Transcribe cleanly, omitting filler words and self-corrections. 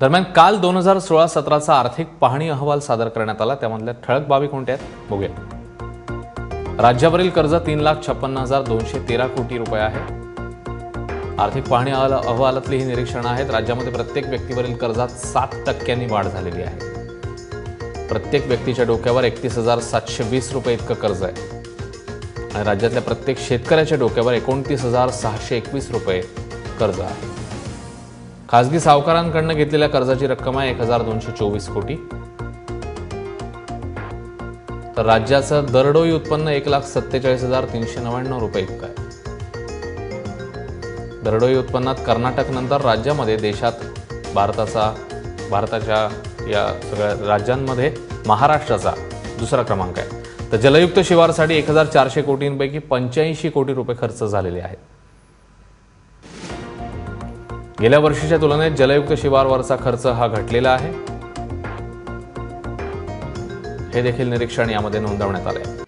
दरम्यान काल 2016-17चा आर्थिक पाहणी अहवाल सादर करण्यात आला। त्यामधल्या ठळक बाबी कोणत्या आहेत बघूया। राज्यावरील कर्ज 3,56,213 कोटी रुपये आहे। आर्थिक पाहणी अहवालातली ही निरीक्षणं आहेत। राज्यामध्ये प्रत्येक व्यक्तीवरील कर्जात 7% वाढ झालेली आहे। प्रत्येक व्यक्तीच्या डोक्यावर 31,720 रुपये इतकं कर्ज आहे आणि राज्यातल्या प्रत्येक शेतकऱ्याच्या डोक्यावर 29,621 रुपये कर्ज आहे। खासगी सावकारांकडून घेतलेल्या कर्जाची रक्कम आहे 1,224 कोटी। तर राज्याचं दरडोई उत्पन्न 1,47,399 रुपये इतकं आहे। दरडोई उत्पन्नात कर्नाटक नंतर राज्यामध्ये भारताच्या या सगळ्या राज्यांमध्ये महाराष्ट्राचा दुसरा क्रमांक आहे। तर जलयुक्त शिवारसाठी 1,400 कोटींपैकी 85 कोटी रुपये खर्च झालेले आहेत। गेल्या वर्षीच्या तुलनेत जलयुक्त शिवारवरचा खर्च हा घटलेला आहे, हे देखील निरीक्षण यामध्ये नोंदवण्यात आले आहे।